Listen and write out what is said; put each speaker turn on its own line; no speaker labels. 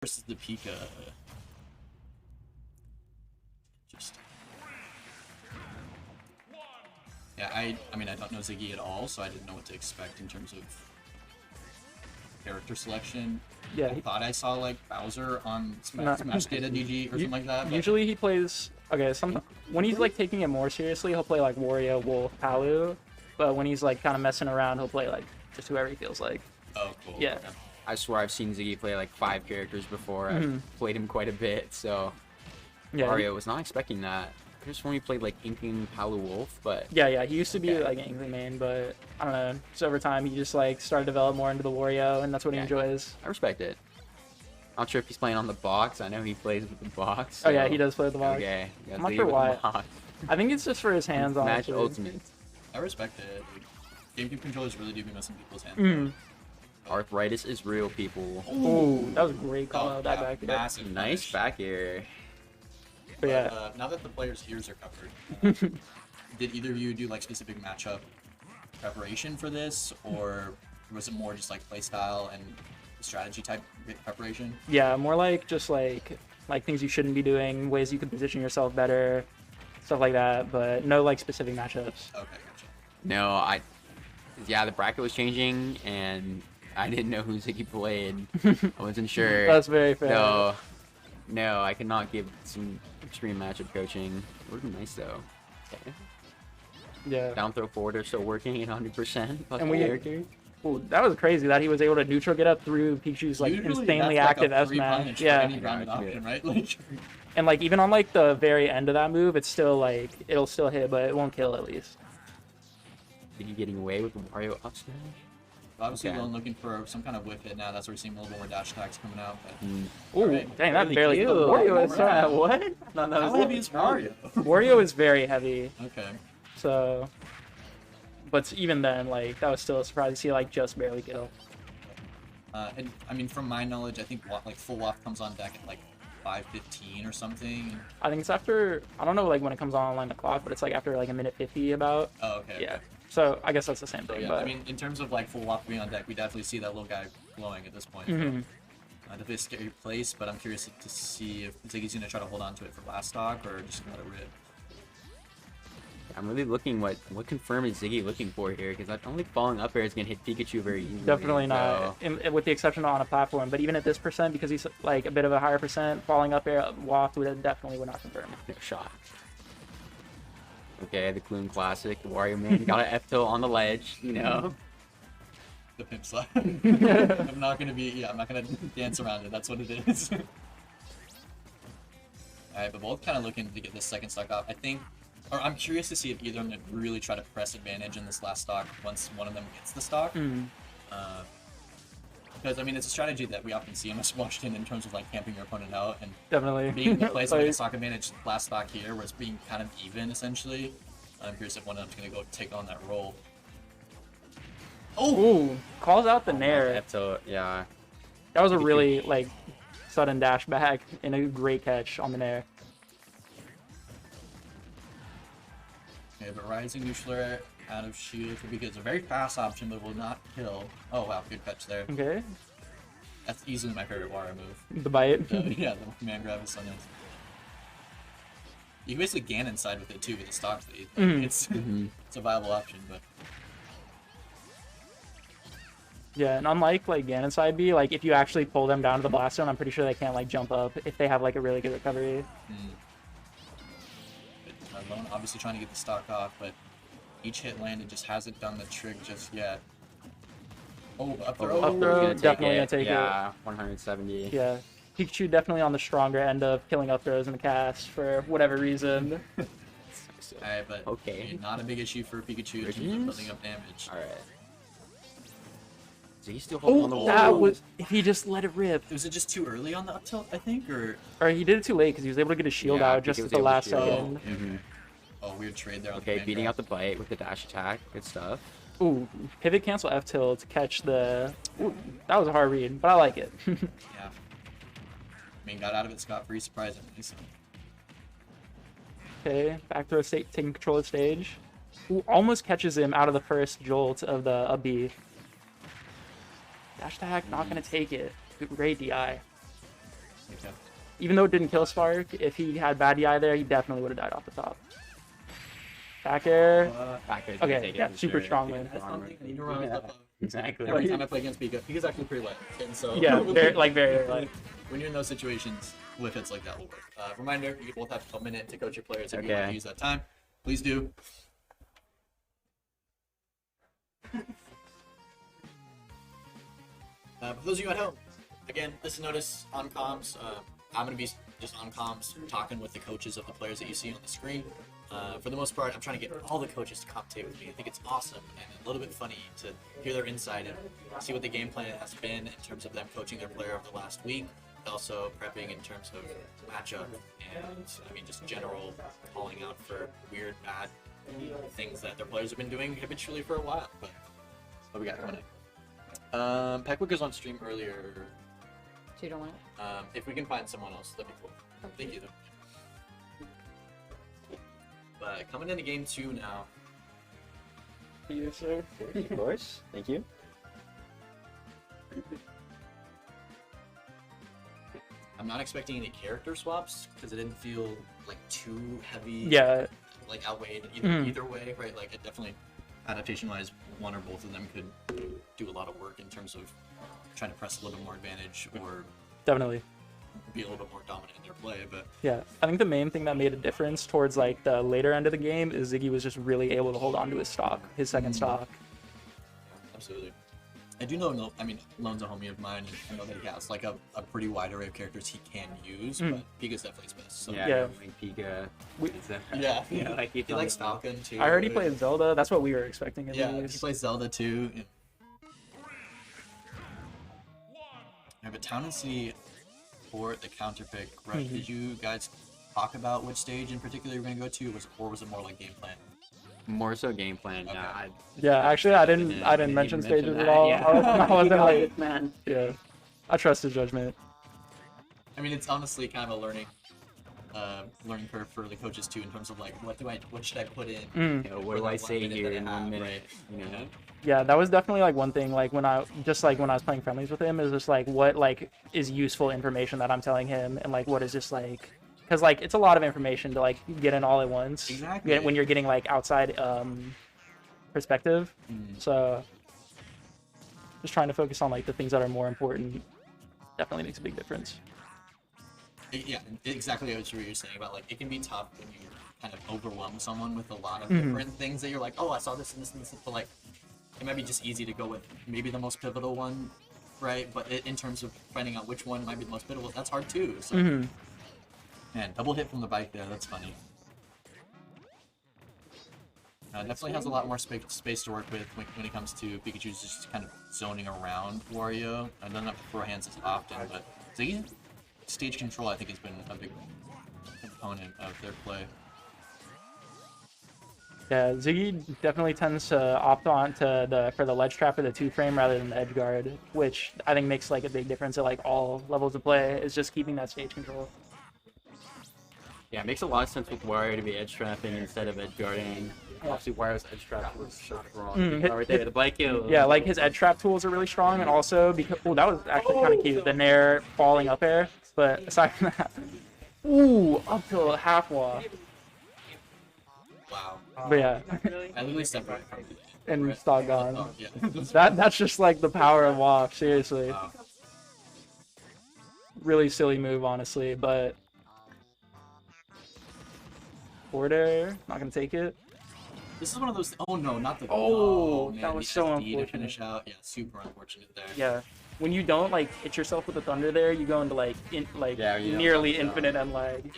versus the Pika. Just yeah, I mean I don't know Ziggy at all, so I didn't know what to expect in terms of character selection.
Yeah,
I thought I saw like Bowser on Smash Data DG or something like that. But...
Usually he plays when he's like taking it more seriously, he'll play like Wario, Wolf, Palu. But when he's like kind of messing around, he'll play like just whoever he feels like.
Oh, cool.
Yeah.
Okay.
I swear I've seen Ziggy play like 5 characters before. I've played him quite a bit, so
Yeah.
Wario was not expecting that. I just when he played like Inking Palu Wolf, but
Yeah, he used to be like an Inkling main, but I don't know. So over time, he just like started to develop more into the Wario, and that's what he enjoys.
I respect it. Not sure if he's playing on the box. I know he plays with the box.
So... Oh yeah,
so-
he does play with the box.
Okay.
I'm not sure why. I think it's just for his hands on.
Smash Ultimate.
I respect it. Like, GameCube controllers really do be messing people's hands.
Arthritis is real, people.
Ooh, that was a great call out that back there.
Massive
Nice
punish.
back air.
But yeah,
Now that the players' ears are covered, did either of you do like specific matchup preparation for this, or was it more just like playstyle and strategy type preparation?
yeah, more like just like things you shouldn't be doing, ways you can position yourself better, stuff like that. But no like specific matchups.
Okay, gotcha.
No, yeah, the bracket was changing, and I didn't know who Ziggy played. I wasn't sure.
That's very fair.
No, I could not give some extreme matchup coaching. It would be nice though. Okay.
Yeah.
Down throw forward are still working at 100%.
And ooh, that was crazy that he was able to neutral get up through Pikachu's like
Usually
insanely
that's
active
like a
F
free punish
smash.
for
Yeah.
any rounded option, right? Like,
And like even on like the very end of that move, it's still like it'll still hit, but it won't kill at least.
Ziggy getting away with the Wario up smash?
obviously,
Okay.
l0ne looking for some kind of whip hit now. That's where we're seeing a little bit more dash attacks coming out. But,
Ooh,
alright.
dang, that barely
killed.
killed. Wario is
Alright.
What? No, that
How
was
heavy is Wario?
Wario is very heavy,
Okay.
so. But even then, like that was still a surprise to see like just barely kill.
And I mean, from my knowledge, I think like full WAP comes on deck at like 5:15 or something.
I think it's after, I don't know like when it comes on the clock, but it's like after like a minute 50 about.
Oh, okay.
Yeah.
Okay.
So I guess that's the same
So,
thing.
yeah,
but
I mean, in terms of like full WAP being on deck, we definitely see that little guy glowing at this point. Definitely a scary place, but I'm curious to see if Ziggy's gonna try to hold on to it for last stock or just gonna let it rip.
I'm really looking what confirm is Ziggy looking for here, because I don't think falling up air is gonna hit Pikachu very easily.
definitely not,
So,
with the exception of on a platform. But even at this percent, because he's like a bit of a higher percent, falling up air waft would definitely not confirm.
no shot. Okay, the l0ne classic, the Wario man got an F tilt on the ledge, you know.
The pimp slide. I'm not gonna dance around it. That's what it is. Alright, but both kind of looking to get this second stock off. I think, or I'm curious to see if either of them really try to press advantage in this last stock once one of them gets the stock. Because I mean, it's a strategy that we often see in Washington in terms of like camping your opponent out and
Definitely.
being in the place of like, a
Like,
stock advantage last stock here, where it's being kind of even essentially. I'm curious if one of them's gonna go take on that role. Oh,
ooh, calls out the nair.
F tilt, yeah.
That was a really like sudden dash back and a great catch on the nair.
okay, but rising neutral air out of shield for Pika is a very fast option, but will not kill. Oh wow, good catch there.
Okay,
That's easily my favorite Wario move.
the bite.
Yeah, the command grab is so nice. You can basically Ganon side with it too with the stock lead. Like, it's a viable option, but
Yeah, and unlike like Ganon side B, like if you actually pull them down to the blast zone, I'm pretty sure they can't like jump up if they have like a really good recovery.
l0ne obviously trying to get the stock off, but each hit landed just hasn't done the trick just yet. Oh, up throw.
Up throw.
Gonna take
Definitely
it.
gonna take it.
Yeah, 170.
Yeah, Pikachu definitely on the stronger end of killing up throws in the cast for whatever reason.
Alright, but
Okay.
not a big issue for Pikachu in terms of
Bridges?
building up damage.
Alright. Ziggy still holding on the
Oh,
wall.
that was, if he just let it rip.
Was it just too early on the up tilt, I think, or?
Or he did it too late because he was able to get his shield
Yeah,
out
Pika
just
was
at the
able to
last
shield.
second.
Okay. Oh, weird trade there on the
Okay,
command
beating
grab.
out the bite with the dash attack. Good stuff.
Ooh, pivot cancel F tilt to catch the. Ooh, that was a hard read, but I like it.
Yeah. I mean, got out of it scot-free, surprisingly. So.
Okay, back throw state, taking control of the stage. Ooh, almost catches him out of the first jolt of the up B. Dash attack, not gonna take it. Great DI.
Okay.
Even though it didn't kill Spark, if he had bad DI there, he definitely would have died off the top. Back air.
Back air's
Okay,
gonna take it
yeah,
for
super
sure.
strong
Super
win.
That's
strong
something
win.
you need to remember
Yeah,
that,
exactly.
every time I play against Pika, Pika's actually pretty light, and so
Yeah, very light.
when you're in those situations, whiff hits like that will work. Reminder: you both have a minute to coach your players if you want to
Okay.
use that time. Please do. For those of you at home, again, this is Notice on comms. I'm going to be just on comms talking with the coaches of the players that you see on the screen. For the most part, I'm trying to get all the coaches to commentate with me. I think it's awesome and a little bit funny to hear their insight and see what the game plan has been in terms of them coaching their player over the last week. Also prepping in terms of matchup and, I mean, just general calling out for weird, bad things that their players have been doing habitually for a while. But what we got coming in? Peckwick was on stream earlier.
So you don't want it?
If we can find someone else, that'd be cool. Thank you, though. But coming into game 2 now.
You, sir.
Of course. Thank you.
I'm not expecting any character swaps because it didn't feel like too heavy.
Yeah.
Like outweighed either way, right? Like it definitely, adaptation-wise, one or both of them could do a lot of work in terms of trying to press a little bit more advantage or
Definitely.
be a little bit more dominant in their play. But
Yeah, I think the main thing that made a difference towards like the later end of the game is Ziggy was just really able to hold on to his stock, his second stock.
absolutely. I do know, I mean, l0ne's a homie of mine, and I know that he has like a pretty wide array of characters he can use, but Pika's definitely his best. So.
Yeah.
Yeah.
Like Pika.
We-
Yeah.
Yeah. Like
He likes Falcon too.
I heard he played Zelda. That's what we were expecting. At
Yeah, he
least.
plays Zelda too. Yeah, but Town and City for the counter pick, right? Did you guys talk about which stage in particular you were going to go to, or was it more like game plan?
More so game plan.
Okay.
Yeah.
Yeah, actually, I didn't mention
even
stages
mention
at
that,
all.
yeah.
I wasn't like,
Man.
yeah. I trust his judgment.
I mean, it's honestly kind of a learning curve for the coaches too, in terms of like, what should I put in?
You know, what do I say here in 1 minute? You know.
Yeah, that was definitely like one thing. Like when I was playing friendlies with him, is just like what like is useful information that I'm telling him, and like what is just like, because like it's a lot of information to like get in all at once.
Exactly.
When you're getting like outside perspective. So just trying to focus on like the things that are more important definitely makes a big difference.
Yeah, exactly what you're saying about like it can be tough when you kind of overwhelm someone with a lot of different things that you're like, oh, I saw this and this and this, but like it might be just easy to go with maybe the most pivotal one, right? But in terms of finding out which one might be the most pivotal, that's hard too. So, man, double hit from the bike there. That's funny. Definitely has a lot more space to work with when it comes to Pikachu's just kind of zoning around Wario. I don't have to throw hands as often, but Ziggy stage control I think has been a big component of their play.
Yeah, Ziggy definitely tends to opt on to for the ledge trap or the 2-frame rather than the edge guard, which I think makes like a big difference at like all levels of play. Is just keeping that stage control.
Yeah, it makes a lot of sense with Wario to be edge trapping instead of edge guarding. Obviously, Wario's edge trap was so strong. Right there, the bike kill.
Yeah, like his edge trap tools are really strong, and also because that was actually kind of cute, the nair falling up air. But aside from that, ooh, up to a half wall.
Wow.
But yeah,
I literally stepped right from it.
and stock gone.
Oh, yeah.
That's just like the power of WAF, seriously.
Wow.
Really silly move, honestly, but forward air, not gonna take it.
This is one of those. Oh no, not the.
Oh,
man,
that was
the
so
SD to
unfortunate.
finish out. Yeah, super unfortunate there.
Yeah, when you don't like hit yourself with the thunder there, you go into like
Yeah, you don't
nearly
touch down.
infinite end lag.